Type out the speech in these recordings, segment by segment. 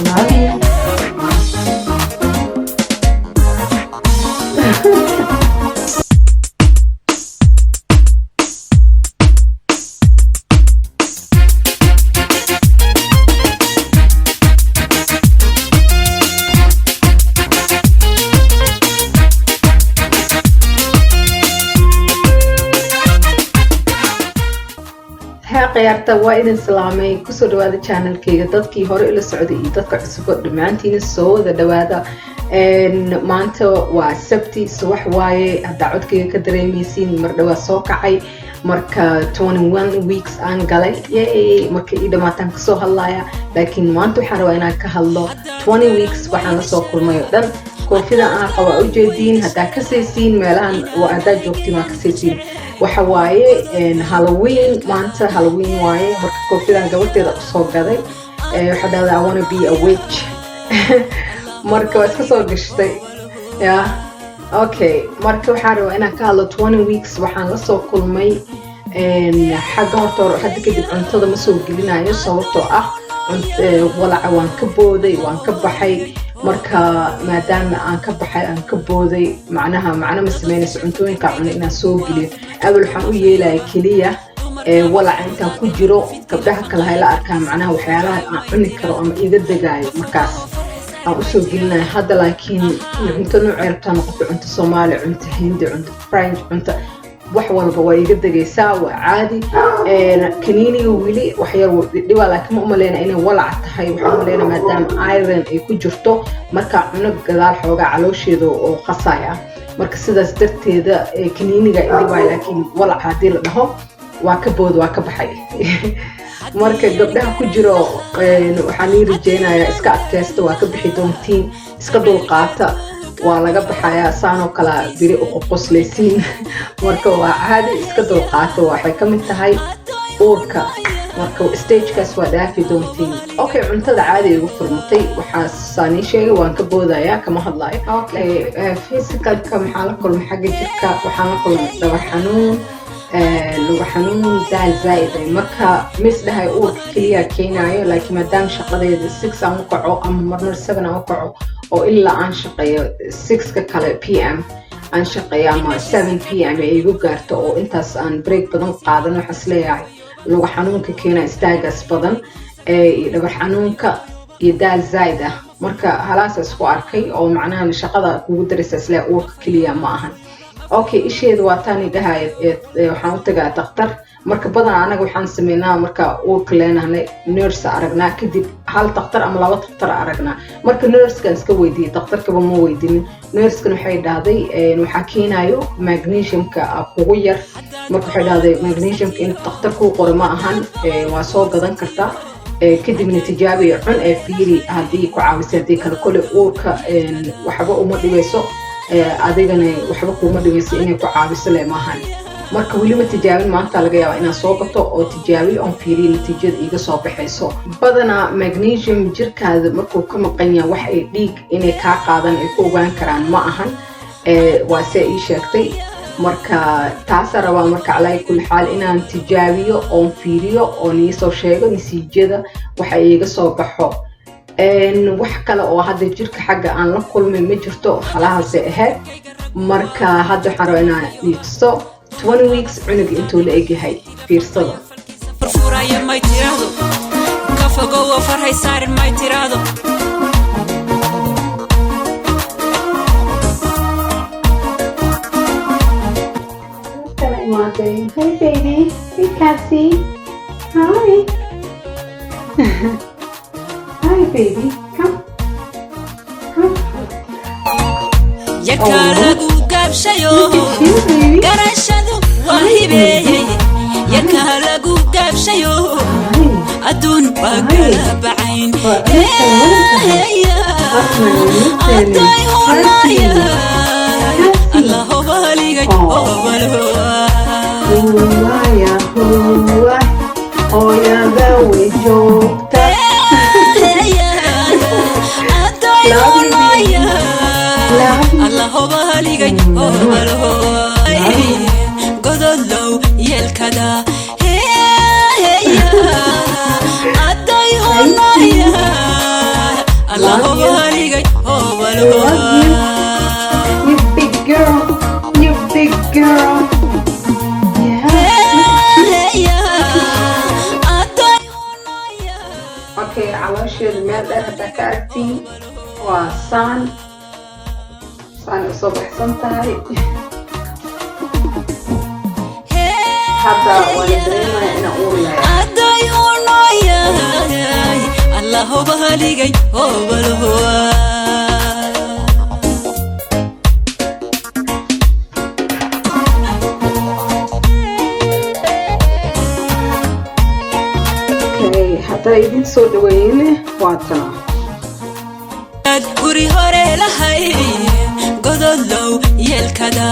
Love you. قيارتا وايد سلامي كسو دوادا channel كيغا دادكي هوري إلا سعودي دادكا عسوكو دمانتين سو دا دوادا مانتا waa sabti subax waaye hadda codkayga ka dareemaysiin mar dhawaa soo kacay marka 21 weeks aan galay marka ii dhamaataan kasoo hadlaya laakiin maanta waxaan rabaa inaan ka hadlo 20 weeks waxaan lasoo kulmay oo dhan koofida aan qaba u jeediin haddaa ka saysiin meelahan haddaa joogtiin waa ka saysiin waxa waaye Halloween maanta Halloween waaye marka koofidan gabadheeda usoo gaday waxaa dhahdaa I wanna be a witch marka waa iska soo gashtay okay marka waxaan rabaa inaan ka hadlo 20 weeks waxaan la soo kulmay xagga horta hadda kadib cuntada ma soo gelinayo sababtoo ah walaca waan ka booday waan ka baxay marka maadaama aan ka baxay aan ka booday macna ma sameynayso cuntooyinka cunno inaan soo geliyo awal waxaan u yeelay kaliya walaca intaan ku jiro gabdhaha kale hay la arkaan macnaha waxyaalaha aan cuni karo ama iga degaayo markaas aan usoo gelinayo hadda laakiin cunto nooceed rabtaa noqoto cunto Soomaali cunto Hindi cunto French cunto wax walba waa iga degaysaa waa caadi kaniiniga wili waxyar dhibaa laakiin ma umaleena inay walac tahay waxaan umaleena maadaama iron ay ku jirto marka cunno gadaal xoogaa caloosheeda oo qasaya marka sidaas darteeda kaniiniga dhibaa laakiin walac haddii la dhaho waa ka bood waa ka baxay marka gabdhaha ku jiro waxaan ii rajeynayaa iska adkaysta waa ka bixi doontiin iska dulqaata waa laga baxayaa saanoo kala biri u qoslaysiin marka waa caadi iska dulqaata waxay ka mid tahay uurka marka stagekaas waa dhaafi doontiin okay cuntada caadi igu furmatay waxaa saani sheegay waan ka boodayaa kama hadlayo okay physicalka maxaa la kulmay xagga jirka waxaan la kulmay dhabar xanuun lugu xanuun daal zaid marka misdahay uurka kaliya keenayo laakiin maadaama shaqadeeda 6 aan u kaco ama marmar 7 aan u kaco oo ilaa aan shaqeeyo 6 ka kale PM aan shaqeeyo ama 7 PM ay igu gaarto oo intaas aan break badan qaadan waxaan isleeyahay lugu xanuunka keena istaagaas badan dhabar xanuunka iyo daal zaid marka halaas isku arkay oo macnaha shaqada kugu daraysa isleeyahay uurka kaliya ma ahan okay isheedu waa taani dhahay waxaan u tagaa dhakhtar marka badan anaga waxaan sameynaa marka uurka leenahay nurse aragnaa kadib hal dhakhtar ama laba dhakhtar aragnaa marka nurse-kan iska weydiiyay dhakhtarkaba ma weydiinin nurse-kan waxay dhahday waxa keenayo magnesium-ka kugu yar marka waxay dhahday magnesium-ka in dhakhtarku qoro ma ahan waa soo gadan kartaa kadibna tijaabiyo cun fiiri haddii ku caawisay haddii kale kole uurka waxba uma dhibayso adigana waxba kuma dhigayso inay ku caawiso leemahan marka wali ma tijaabin maanta laga yaabaa inaan soo gato oo tijaabiyo oo fiiriyo natiijada iga soo baxayso badana magnesium jirkaada markuu ka maqan yahay wax ay dhiig inay ka qaadan ay ku ogaan karaan ma ahan waa see ii sheegtay marka taas rabaa marka calay kul xaal inaan tijaabiyo oo fiiriyo oo niisoo sheego natiijada waxa iga soo baxo wax kale oo hadda jirka xagga aan la kulmay ma jirto halahaas ahayd marka hadda waxaan rabaa inaan dhiigso 20 weeks cunug intuu la egyahay fiirsada furfuraya may tirado ka fogow farhay saarin may tirado Hey baby, hey Cassie, hi. Hi baby, come. Yakalagu gabshayo garashadu wahibeye yakalagu gabshayo adun bagala bayn aday honaya Allah waliga obalo ya huwa oya gawe jokta aday honaya Allah waliga obalo godolow yelkada aday honaya You big girl, you big girl. Okay, caloosheeda meel dheer haddaa ka aragtiin waa saan usoo baxsan tahay. Hadda waan dareemaya inaan uur leeyahay. Allahu bahaligay hobalohoa. hadda idin soo dhaweeyeen waa tan guri hore lahay godolow yeelkada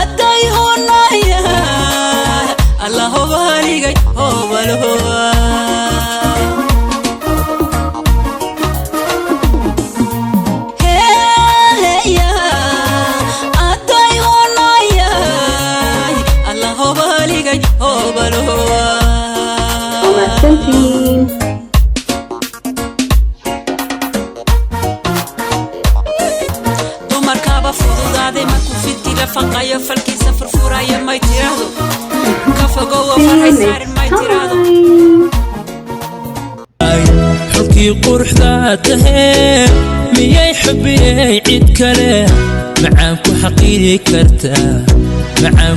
aday honaya Allahu bahaligay hobalohoa. dumarkaba fududaaday markuu fidkii la fanqayo falkiisa furfuraya may tirahdo ka fogow farxay saarin may tirahdo xulkii quruxda tahee miyay xubiyey cid kale macaan ku xaqiiri kartaa macaan